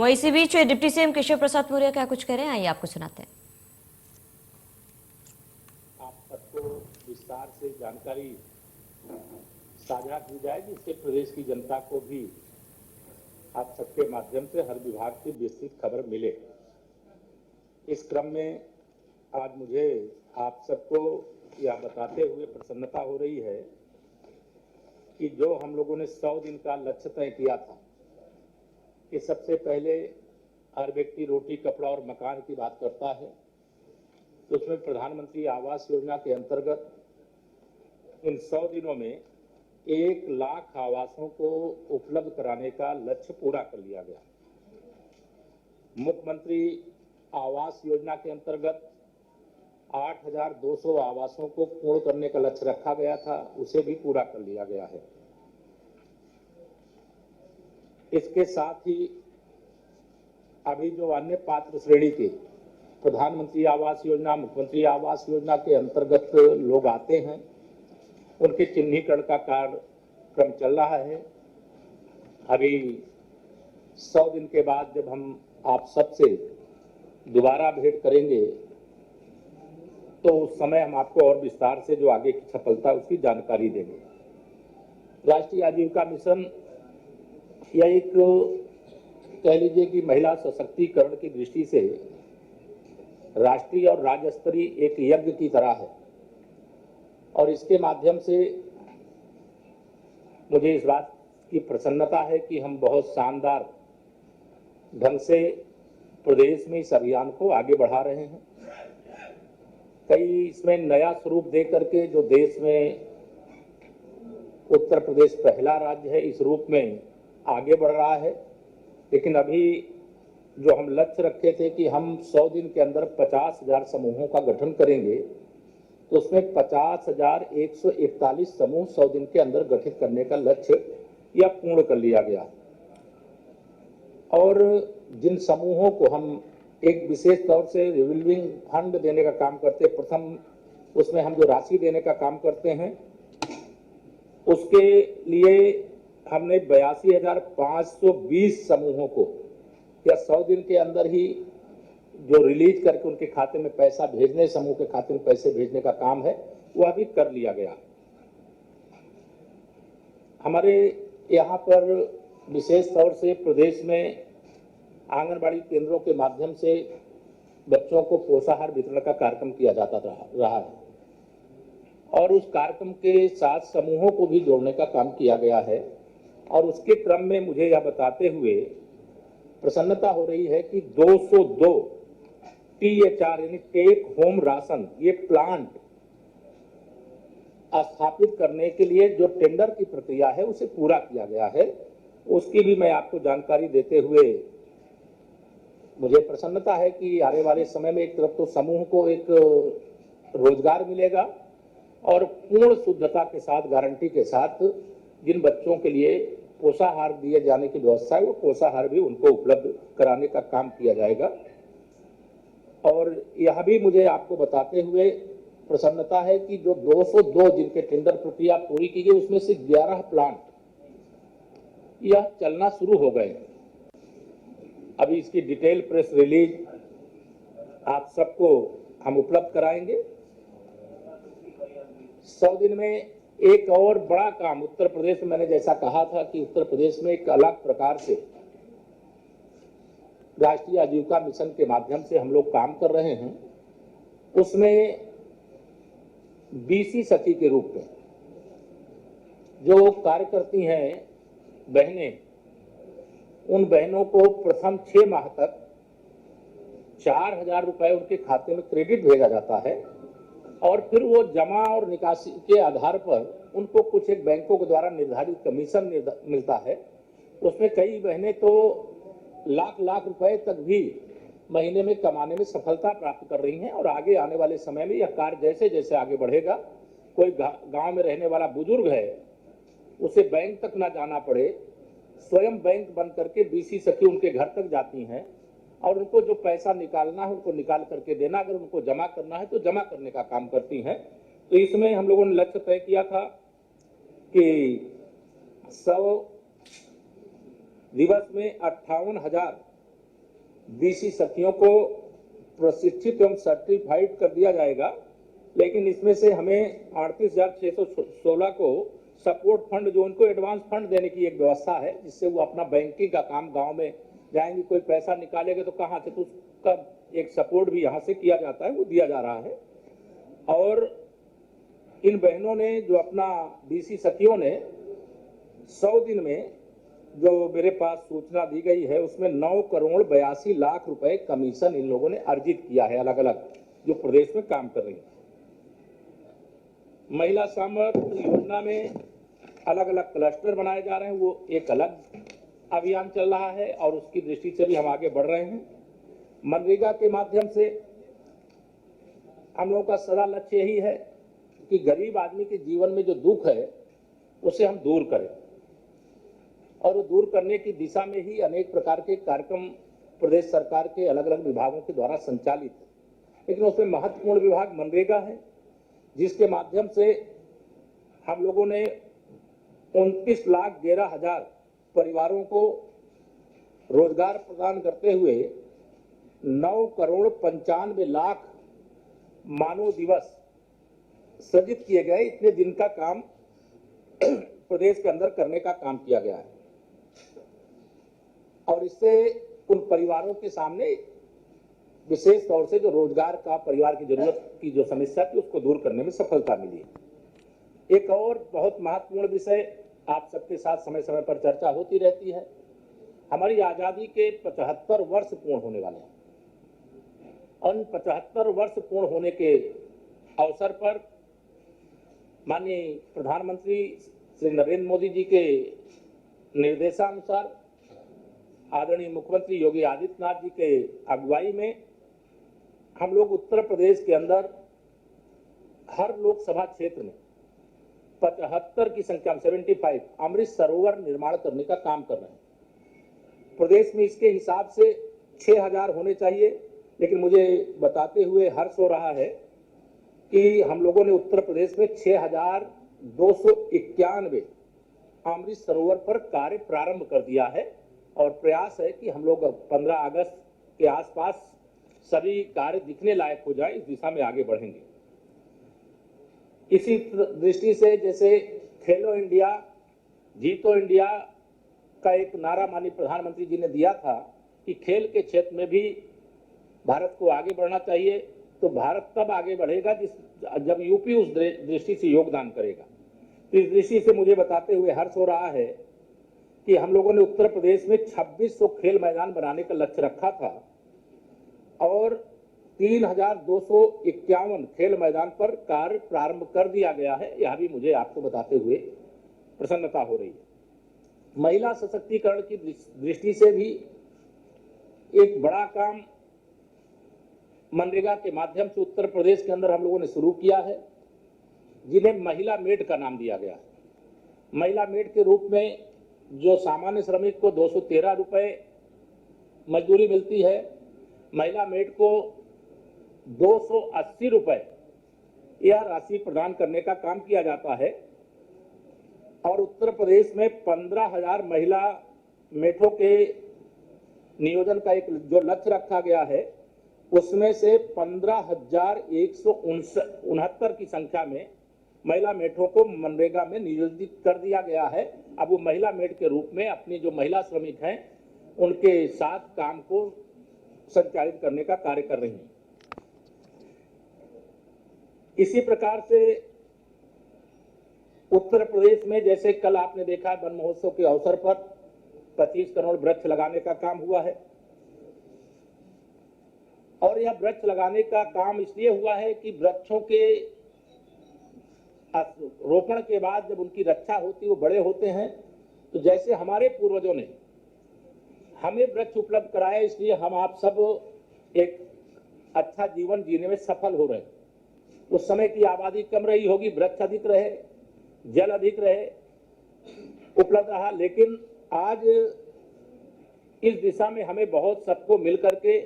वहीं इसी बीच deputy CM Keshav Prasad Maurya क्या कुछ कह रहे हैं, आइए आपको सुनाते हैं। आप सबको विस्तार से जानकारी साझा की जाए, जिससे प्रदेश की जनता को भी आप सबके माध्यम से हर विभाग की विस्तृत खबर मिले। इस क्रम में आज मुझे आप सबको यह बताते हुए प्रसन्नता हो रही है कि जो हम लोगों ने 100 दिन का लक्ष्य तय किया था कि सबसे पहले हर व्यक्ति रोटी, कपड़ा और मकान की बात करता है, तो उसमें प्रधानमंत्री आवास योजना के अंतर्गत इन 100 दिनों में 1 लाख आवासों को उपलब्ध कराने का लक्ष्य पूरा कर लिया गया। मुख्यमंत्री आवास योजना के अंतर्गत 8,200 आवासों को पूर्ण करने का लक्ष्य रखा गया था, उसे भी पूरा कर लिया गया है। इसके साथ ही अभी जो अन्य पात्र श्रेणी के प्रधानमंत्री आवास योजना, मुख्यमंत्री आवास योजना के अंतर्गत लोग आते हैं, उनके चिन्हीकरण का कार्यक्रम चल रहा है। अभी 100 दिन के बाद जब हम आप सबसे दोबारा भेंट करेंगे तो उस समय हम आपको और विस्तार से जो आगे की सफलता उसकी जानकारी देंगे। राष्ट्रीय आजीविका मिशन यह एक कह लीजिए कि महिला सशक्तिकरण की दृष्टि से राष्ट्रीय और राज्य स्तरीय एक यज्ञ की तरह है और इसके माध्यम से मुझे इस बात की प्रसन्नता है कि हम बहुत शानदार ढंग से प्रदेश में इस अभियान को आगे बढ़ा रहे हैं। कई इसमें नया स्वरूप दे करके जो देश में उत्तर प्रदेश पहला राज्य है इस रूप में आगे बढ़ रहा है। लेकिन अभी जो हम लक्ष्य रखे थे कि हम 100 दिन के अंदर 50,000 समूहों का गठन करेंगे, तो उसमें 50,141 समूह 100 दिन के अंदर गठित करने का लक्ष्य यह पूर्ण कर लिया गया। और जिन समूहों को हम एक विशेष तौर से रिवॉल्विंग फंड देने का काम करते हैं, प्रथम उसमें हम जो राशि देने का काम करते हैं, उसके लिए हमने 82,520 समूहों को या 100 दिन के अंदर ही जो रिलीज करके उनके खाते में पैसा भेजने, समूह के खाते में पैसे भेजने का काम है, वह भी कर लिया गया। हमारे यहाँ पर विशेष तौर से प्रदेश में आंगनबाड़ी केंद्रों के माध्यम से बच्चों को पोषाहार वितरण का कार्यक्रम किया जाता रहा है और उस कार्यक्रम के साथ समूहों को भी जोड़ने का काम किया गया है। और उसके क्रम में मुझे यह बताते हुए प्रसन्नता हो रही है कि 202 THR यानी टेक होम राशन ये प्लांट स्थापित करने के लिए जो टेंडर की प्रक्रिया है उसे पूरा किया गया है। उसकी भी मैं आपको जानकारी देते हुए मुझे प्रसन्नता है कि आने वाले समय में एक तरफ तो समूह को एक रोजगार मिलेगा और पूर्ण शुद्धता के साथ, गारंटी के साथ जिन बच्चों के लिए पोषाहार दिए जाने की व्यवस्था है वो पोषाहार भी उनको उपलब्ध कराने का काम किया जाएगा। और यह भी मुझे आपको बताते हुए प्रसन्नता है कि जो 202 जिनके टेंडर प्रक्रिया पूरी की गई उसमें से 11 प्लांट यह चलना शुरू हो गए। अभी इसकी डिटेल प्रेस रिलीज आप सबको हम उपलब्ध कराएंगे। 100 दिन में एक और बड़ा काम उत्तर प्रदेश में, मैंने जैसा कहा था कि उत्तर प्रदेश में एक अलग प्रकार से राष्ट्रीय आजीविका मिशन के माध्यम से हम लोग काम कर रहे हैं। उसमें BC सखी के रूप में जो कार्य करती हैं बहनें, उन बहनों को प्रथम 6 माह तक 4,000 रुपए उनके खाते में क्रेडिट भेजा जाता है और फिर वो जमा और निकासी के आधार पर उनको कुछ एक बैंकों के द्वारा निर्धारित कमीशन मिलता है। उसमें कई बहनें तो लाख रुपए तक भी महीने में कमाने में सफलता प्राप्त कर रही हैं। और आगे आने वाले समय में यह कार्य जैसे जैसे आगे बढ़ेगा, कोई गांव में रहने वाला बुजुर्ग है उसे बैंक तक ना जाना पड़े, स्वयं बैंक बन करके BC सखी उनके घर तक जाती हैं और उनको जो पैसा निकालना है उनको निकाल करके देना, अगर उनको जमा करना है तो जमा करने का काम करती हैं। तो इसमें हम लोगों ने लक्ष्य तय किया था कि 100 दिवस में 58,000 बीसी सखियों को प्रशिक्षित एवं सर्टिफाइड कर दिया जाएगा, लेकिन इसमें से हमें 38,616 को सपोर्ट फंड, जो उनको एडवांस फंड देने की एक व्यवस्था है, जिससे वो अपना बैंकिंग का काम, गांव में जाएंगे कोई पैसा निकालेंगे तो कहाँ से, तो उसका एक सपोर्ट भी यहाँ से किया जाता है, वो दिया जा रहा है। और इन बहनों ने जो अपना बीसी सखियों ने 100 दिन में जो मेरे पास सूचना दी गई है, उसमें 9 करोड़ 82 लाख रुपए कमीशन इन लोगों ने अर्जित किया है, अलग अलग जो प्रदेश में काम कर रही है। महिला सामर्थ्य योजना में अलग अलग क्लस्टर बनाए जा रहे हैं, वो एक अलग अभियान चल रहा है और उसकी दृष्टि से भी हम आगे बढ़ रहे हैं। मनरेगा के माध्यम से हम लोगों का सदा लक्ष्य यही है कि गरीब आदमी के जीवन में जो दुख है उसे हम दूर करें, और वो दूर करने की दिशा में ही अनेक प्रकार के कार्यक्रम प्रदेश सरकार के अलग अलग विभागों के द्वारा संचालित है। लेकिन उसमें महत्वपूर्ण विभाग मनरेगा है, जिसके माध्यम से हम लोगों ने 29,11,000 परिवारों को रोजगार प्रदान करते हुए 9 करोड़ 95 लाख मानव दिवस सृजित किए गए। इतने दिन का काम प्रदेश के अंदर करने का काम किया गया है, और इससे उन परिवारों के सामने विशेष तौर से जो रोजगार का, परिवार की जरूरत की जो समस्या थी, उसको दूर करने में सफलता मिली। एक और बहुत महत्वपूर्ण विषय आप सबके साथ समय समय पर चर्चा होती रहती है। हमारी आजादी के 75 वर्ष पूर्ण होने वाले हैं। उन 75 वर्ष पूर्ण होने के अवसर पर माननीय प्रधानमंत्री श्री नरेंद्र मोदी जी के निर्देशानुसार आदरणीय मुख्यमंत्री योगी आदित्यनाथ जी के अगुवाई में हम लोग उत्तर प्रदेश के अंदर हर लोकसभा क्षेत्र में 75 की संख्या में 75 अमृत सरोवर निर्माण करने का काम कर रहे हैं। प्रदेश में इसके हिसाब से 6,000 होने चाहिए, लेकिन मुझे बताते हुए हर्ष हो रहा है कि हम लोगों ने उत्तर प्रदेश में 6,291 अमृत सरोवर पर कार्य प्रारंभ कर दिया है, और प्रयास है कि हम लोग 15 अगस्त के आसपास सभी कार्य दिखने लायक हो जाए, इस दिशा में आगे बढ़ेंगे। इसी दृष्टि से जैसे खेलो इंडिया, जीतो इंडिया का एक नारा माननीय प्रधानमंत्री जी ने दिया था कि खेल के क्षेत्र में भी भारत को आगे बढ़ना चाहिए, तो भारत तब आगे बढ़ेगा जब यूपी उस दृष्टि से योगदान करेगा। तो इस दृष्टि से मुझे बताते हुए हर्ष हो रहा है कि हम लोगों ने उत्तर प्रदेश में 2600 खेल मैदान बनाने का लक्ष्य रखा था, और 3,251 खेल मैदान पर कार्य प्रारंभ कर दिया गया है। यह भी मुझे आपको बताते हुए प्रसन्नता हो रही है। महिला सशक्तिकरण की दृष्टि से भी एक बड़ा काम मनरेगा के माध्यम से उत्तर प्रदेश के अंदर हम लोगों ने शुरू किया है, जिन्हें महिला मेड का नाम दिया गया है। महिला मेड के रूप में जो सामान्य श्रमिक को 213 रुपए मजदूरी मिलती है, महिला मेड को 280 रुपए यह राशि प्रदान करने का काम किया जाता है। और उत्तर प्रदेश में 15,000 महिला मेठों के नियोजन का एक जो लक्ष्य रखा गया है, उसमें से 15,169 की संख्या में महिला मेठों को मनरेगा में नियोजित कर दिया गया है। अब वो महिला मेड के रूप में अपनी जो महिला श्रमिक हैं उनके साथ काम को संचालित करने का कार्य कर रही हैं। इसी प्रकार से उत्तर प्रदेश में जैसे कल आपने देखा वन महोत्सव के अवसर पर 25 करोड़ वृक्ष लगाने का काम हुआ है, और यह वृक्ष लगाने का काम इसलिए हुआ है कि वृक्षों के रोपण के बाद जब उनकी रक्षा होती, वो बड़े होते हैं, तो जैसे हमारे पूर्वजों ने हमें वृक्ष उपलब्ध कराया, इसलिए हम आप सब एक अच्छा जीवन जीने में सफल हो रहे हैं। उस समय की आबादी कम रही होगी, वृक्ष अधिक रहे, जल अधिक रहे, उपलब्ध रहा, लेकिन आज इस दिशा में हमें बहुत सबको मिलकर के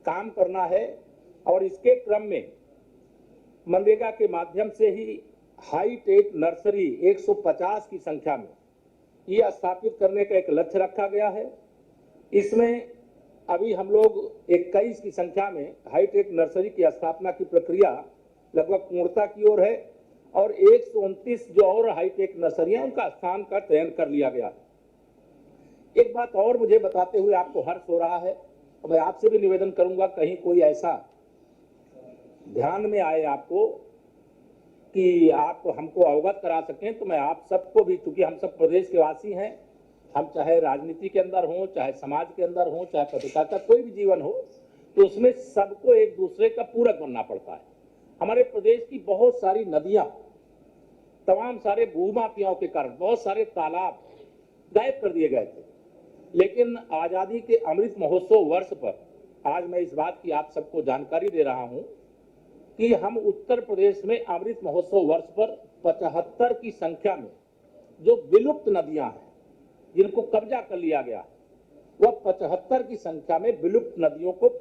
काम करना है। और इसके क्रम में मनरेगा के माध्यम से ही हाई टेक नर्सरी 150 की संख्या में यह स्थापित करने का एक लक्ष्य रखा गया है। इसमें अभी हम लोग 21 की संख्या में हाईटेक नर्सरी की स्थापना की प्रक्रिया लगभग पूर्णता की ओर है और 129 जो और हाईटेक नर्सरियां उनका स्थान का चयन कर लिया गया। एक बात और मुझे बताते हुए आपको हर्ष हो रहा है, और मैं आपसे भी निवेदन करूंगा कहीं कोई ऐसा ध्यान में आए आपको कि आप हमको अवगत करा सकें, तो मैं आप सबको भी, चूंकि हम सब प्रदेश के वासी हैं, हम चाहे राजनीति के अंदर हों, चाहे समाज के अंदर हों, चाहे पत्रकारिता कोई भी जीवन हो, तो उसमें सबको एक दूसरे का पूरक बनना पड़ता है। हमारे प्रदेश की बहुत सारी नदियां, तमाम सारे भूमाफियाओं के कारण बहुत सारे तालाब गायब कर दिए गए थे, लेकिन आजादी के अमृत महोत्सव वर्ष पर आज मैं इस बात की आप सबको जानकारी दे रहा हूं कि हम उत्तर प्रदेश में अमृत महोत्सव वर्ष पर 75 की संख्या में जो विलुप्त नदियां हैं जिनको कब्जा कर लिया गया, वह 75 की संख्या में विलुप्त नदियों को